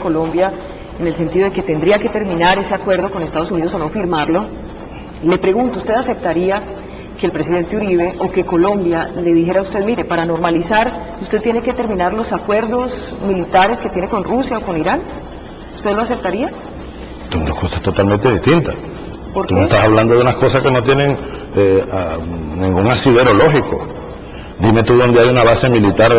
Colombia en el sentido de que tendría que terminar ese acuerdo con Estados Unidos o no firmarlo, le pregunto, ¿usted aceptaría que el presidente Uribe o que Colombia le dijera a usted, mire, para normalizar usted tiene que terminar los acuerdos militares que tiene con Rusia o con Irán? ¿Usted lo aceptaría? Son dos cosas totalmente distintas. ¿Por Tú qué? me estás hablando de unas cosas que no tienen ningún asidero lógico. Dime tú dónde hay una base militar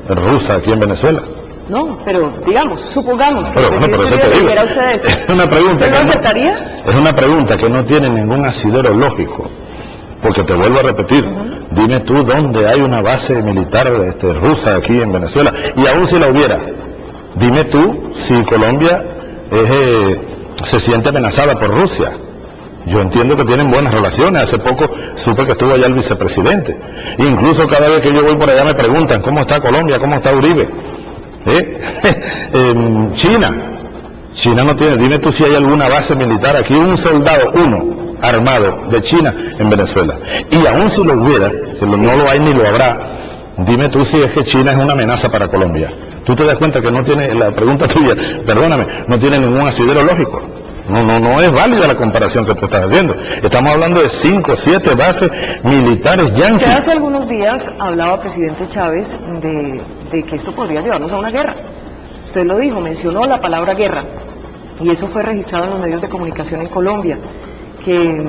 rusa aquí en Venezuela. No, pero digamos, supongamos que Pero, el bueno, presidente pero eso te Uribe digo. dijera a usted eso. Es una pregunta ¿Usted lo que no- aceptaría? Es una pregunta que no tiene ningún asidero lógico. Porque te vuelvo a repetir, dime tú dónde hay una base militar rusa aquí en Venezuela. Y aún si la hubiera, dime tú si Colombia se siente amenazada por Rusia. Yo entiendo que tienen buenas relaciones. Hace poco supe que estuvo allá el vicepresidente. Incluso cada vez que yo voy por allá me preguntan, ¿cómo está Colombia? ¿Cómo está Uribe? China no tiene, dime tú si hay alguna base militar aquí, un soldado, uno, armado, de China en Venezuela. Y aún si lo hubiera, que no lo hay ni lo habrá, dime tú si es que China es una amenaza para Colombia. Tú te das cuenta que no tiene, la pregunta tuya, perdóname, no tiene ningún asidero lógico. No es válida la comparación que tú estás haciendo. Estamos hablando de 5 o 7 bases militares Que yanquis. hace algunos días hablaba presidente Chávez de que esto podría llevarnos a una guerra. Usted lo dijo, mencionó la palabra guerra, y eso fue registrado en los medios de comunicación en Colombia, que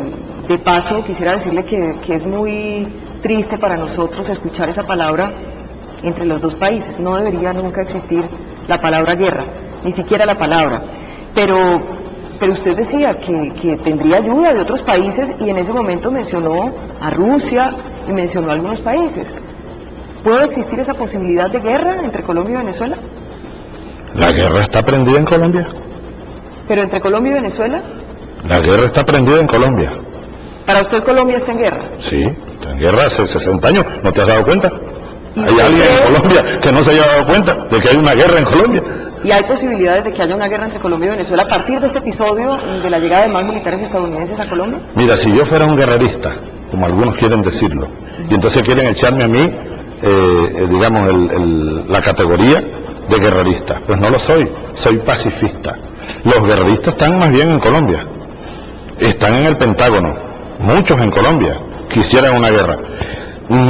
de paso quisiera decirle que es muy triste para nosotros escuchar esa palabra entre los dos países. No debería nunca existir la palabra guerra, ni siquiera la palabra, pero usted decía que tendría ayuda de otros países y en ese momento mencionó a Rusia y mencionó a algunos países. ¿Puede existir esa posibilidad de guerra entre Colombia y Venezuela? La guerra está prendida en Colombia. ¿Pero entre Colombia y Venezuela? La guerra está prendida en Colombia. ¿Para usted Colombia está en guerra? Sí, está en guerra hace 60 años. ¿No te has dado cuenta? ¿Y ¿Hay usted alguien en cree- Colombia que no se haya dado cuenta de que hay una guerra en Colombia? ¿Y hay posibilidades de que haya una guerra entre Colombia y Venezuela a partir de este episodio de la llegada de más militares estadounidenses a Colombia? Mira, si yo fuera un guerrerista, como algunos quieren decirlo, y entonces quieren echarme a mí, digamos, la categoría de guerrerista, pues no lo soy pacifista. Los guerreristas están más bien en Colombia, están en el Pentágono, muchos en Colombia quisieran una guerra.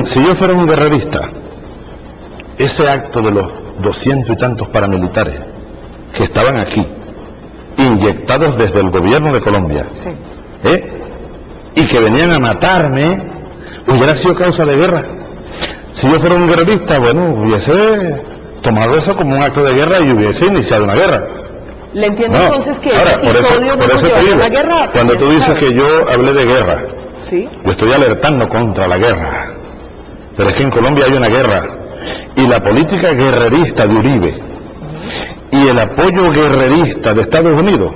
Si yo fuera un guerrerista, ese acto de los 200 y tantos paramilitares que estaban aquí, inyectados desde el gobierno de Colombia, Sí. y que venían a matarme, hubiera sido causa de guerra. Si yo fuera un guerrerista, bueno, hubiese tomado eso como un acto de guerra y hubiese iniciado una guerra. Le entiendo No, entonces que ahora, ese episodio no por nos eso te llevaría a digo, una guerra. cuando tú dices ¿sabe? que yo hablé de guerra, Sí. yo estoy alertando contra la guerra. Pero es que en Colombia hay una guerra. Y la política guerrerista de Uribe y el apoyo guerrerista de Estados Unidos,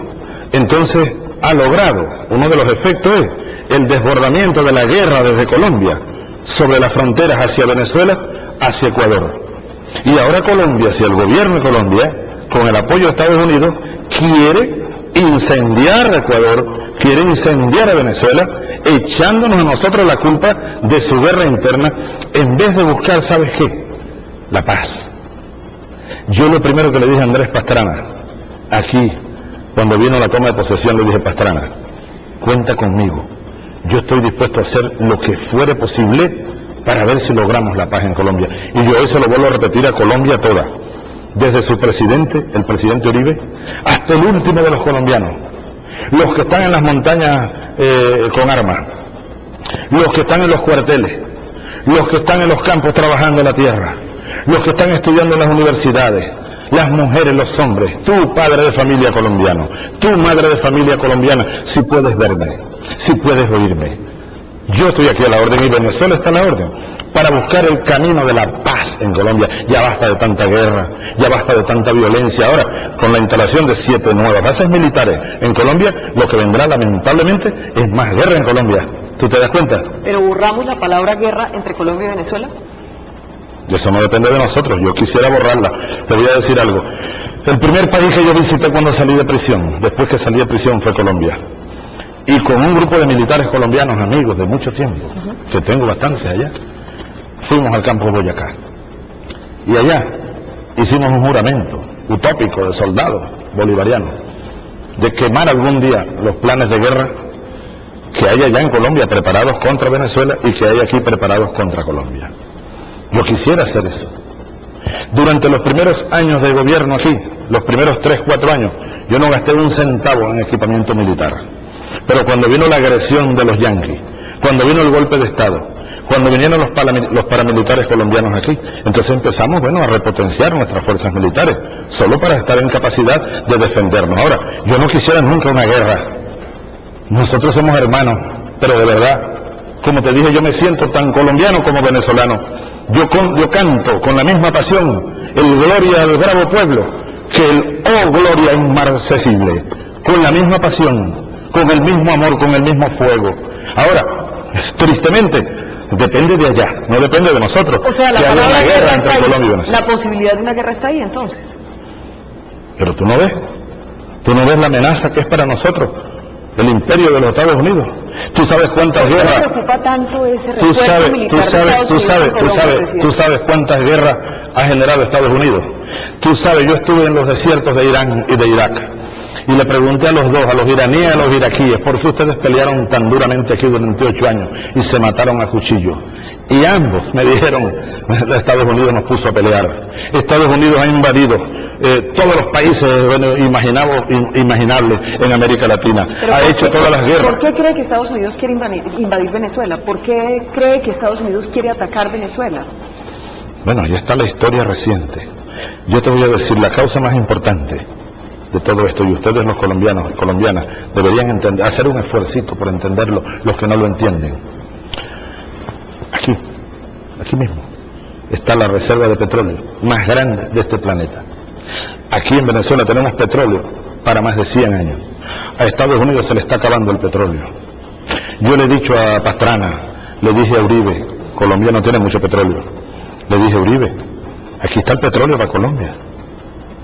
entonces ha logrado, uno de los efectos es el desbordamiento de la guerra desde Colombia sobre las fronteras hacia Venezuela, hacia Ecuador. Y ahora Colombia, si el gobierno de Colombia, con el apoyo de Estados Unidos, quiere incendiar a Ecuador, quiere incendiar a Venezuela, echándonos a nosotros la culpa de su guerra interna, en vez de buscar, ¿sabes qué? La paz. Yo lo primero que le dije a Andrés Pastrana, aquí, cuando vino la toma de posesión, le dije: Pastrana, cuenta conmigo, yo estoy dispuesto a hacer lo que fuere posible para ver si logramos la paz en Colombia. Y yo eso lo vuelvo a repetir a Colombia toda, desde su presidente, el presidente Uribe, hasta el último de los colombianos, los que están en las montañas con armas, los que están en los cuarteles, los que están en los campos trabajando la tierra, los que están estudiando en las universidades, las mujeres, los hombres, tú padre de familia colombiano, tú madre de familia colombiana, si puedes verme, si puedes oírme, yo estoy aquí a la orden y Venezuela está a la orden, para buscar el camino de la paz en Colombia. Ya basta de tanta guerra, ya basta de tanta violencia. Ahora, con la instalación de 7 nuevas bases militares en Colombia, lo que vendrá lamentablemente es más guerra en Colombia. ¿Tú te das cuenta? Pero borramos la palabra guerra entre Colombia y Venezuela. Y eso no depende de nosotros, yo quisiera borrarla. Te voy a decir algo. El primer país que yo visité cuando salí de prisión, después que salí de prisión, fue Colombia. Y con un grupo de militares colombianos, amigos de mucho tiempo, que tengo bastantes allá, fuimos al campo de Boyacá. Y allá hicimos un juramento utópico de soldado bolivariano, de quemar algún día los planes de guerra que hay allá en Colombia preparados contra Venezuela y que hay aquí preparados contra Colombia. Yo quisiera hacer eso. Durante los primeros años de gobierno aquí, los primeros 3, 4 años, yo no gasté un centavo en equipamiento militar. Pero cuando vino la agresión de los yanquis, cuando vino el golpe de Estado, cuando vinieron los paramilitares colombianos aquí, entonces empezamos, a repotenciar nuestras fuerzas militares, solo para estar en capacidad de defendernos. Ahora, yo no quisiera nunca una guerra. Nosotros somos hermanos, pero de verdad, como te dije, yo me siento tan colombiano como venezolano. Yo canto con la misma pasión el gloria al bravo pueblo que el oh gloria inmarcesible, con la misma pasión, con el mismo amor, con el mismo fuego. Ahora, tristemente, depende de allá, no depende de nosotros. O sea, la que haya palabra una guerra guerra entre está Colombia y ahí. Venezuela. La posibilidad de una guerra está ahí, entonces. Pero tú no ves la amenaza que es para nosotros, el imperio de los Estados Unidos. Tú sabes cuántas ¿Por qué guerras... le preocupa tanto ese refuerzo militar de Estados Unidos en Colombia, presidente? Tú sabes cuántas guerras ha generado Estados Unidos. Tú sabes, yo estuve en los desiertos de Irán y de Irak, y le pregunté a los dos, a los iraníes y a los iraquíes, ¿por qué ustedes pelearon tan duramente aquí durante 8 años y se mataron a cuchillo? Y ambos me dijeron, Estados Unidos nos puso a pelear. Estados Unidos ha invadido todos los países imaginables en América Latina. Ha hecho todas las guerras. ¿Por qué cree que Estados Unidos quiere invadir Venezuela? ¿Por qué cree que Estados Unidos quiere atacar Venezuela? Bueno, ahí está la historia reciente. Yo te voy a decir la causa más importante de todo esto, y ustedes los colombianos y colombianas deberían entender, hacer un esfuercito por entenderlo, los que no lo entienden. Aquí mismo está la reserva de petróleo más grande de este planeta. Aquí en Venezuela tenemos petróleo para más de 100 años. A Estados Unidos se le está acabando el petróleo. Yo le he dicho a Pastrana, le dije a Uribe, Colombia no tiene mucho petróleo. Le dije a Uribe, aquí está el petróleo para Colombia.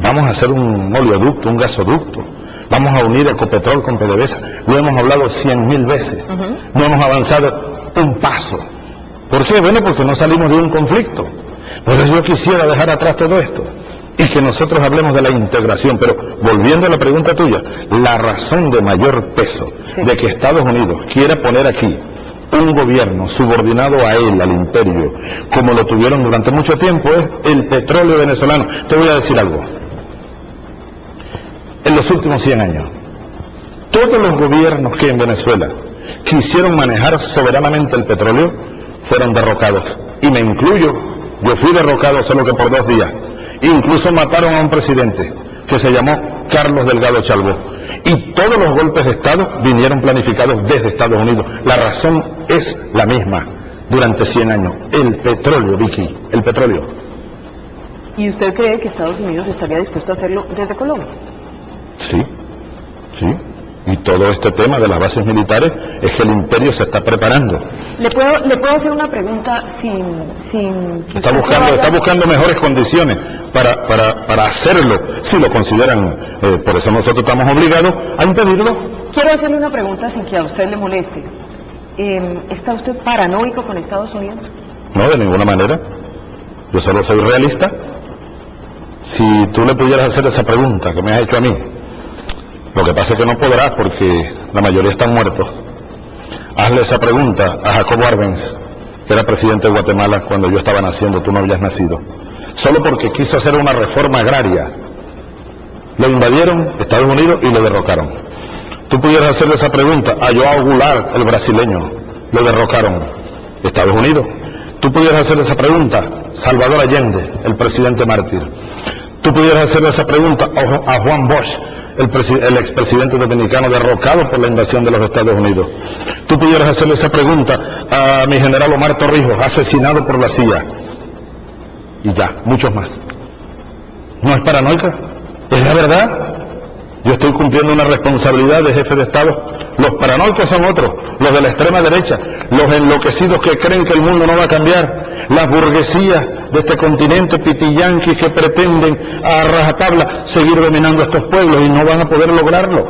Vamos a hacer un oleoducto, un gasoducto. Vamos a unir Ecopetrol con PDVSA. Lo hemos hablado 100.000 veces. No hemos avanzado un paso. ¿Por qué? Bueno, porque no salimos de un conflicto. Por eso yo quisiera dejar atrás todo esto y que nosotros hablemos de la integración. Pero volviendo a la pregunta tuya, la razón de mayor peso de que Estados Unidos quiera poner aquí un gobierno subordinado a él, al imperio, como lo tuvieron durante mucho tiempo, es el petróleo venezolano. Te voy a decir algo. En los últimos 100 años, todos los gobiernos que en Venezuela quisieron manejar soberanamente el petróleo fueron derrocados. Y me incluyo, yo fui derrocado solo que por 2 días. Incluso mataron a un presidente que se llamó Carlos Delgado Chalbó. Y todos los golpes de Estado vinieron planificados desde Estados Unidos. La razón es la misma durante 100 años. El petróleo, Vicky, el petróleo. ¿Y usted cree que Estados Unidos estaría dispuesto a hacerlo desde Colombia? Sí. Y todo este tema de las bases militares es que el imperio se está preparando. ¿Le puedo hacer una pregunta sin Está buscando mejores condiciones para hacerlo, si lo consideran. Por eso nosotros estamos obligados a impedirlo. Quiero hacerle una pregunta sin que a usted le moleste. ¿Está usted paranoico con Estados Unidos? No, de ninguna manera. Yo solo soy realista. Si tú le pudieras hacer esa pregunta que me has hecho a mí, lo que pasa es que no podrás porque la mayoría están muertos. Hazle esa pregunta a Jacobo Arbenz, que era presidente de Guatemala cuando yo estaba naciendo, tú no habías nacido. Solo porque quiso hacer una reforma agraria. Lo invadieron Estados Unidos y lo derrocaron. Tú pudieras hacerle esa pregunta a João Goulart, el brasileño, lo derrocaron Estados Unidos. Tú pudieras hacerle esa pregunta a Salvador Allende, el presidente mártir. Tú pudieras hacerle esa pregunta a Juan Bosch, el expresidente dominicano derrocado por la invasión de los Estados Unidos. Tú pudieras hacerle esa pregunta a mi general Omar Torrijos, asesinado por la CIA. Y ya, muchos más. ¿No es paranoica? ¿Es la verdad? Yo estoy cumpliendo una responsabilidad de jefe de Estado. Los paranoicos son otros, los de la extrema derecha, los enloquecidos que creen que el mundo no va a cambiar, las burguesías de este continente, pitiyanquis que pretenden a rajatabla seguir dominando a estos pueblos y no van a poder lograrlo.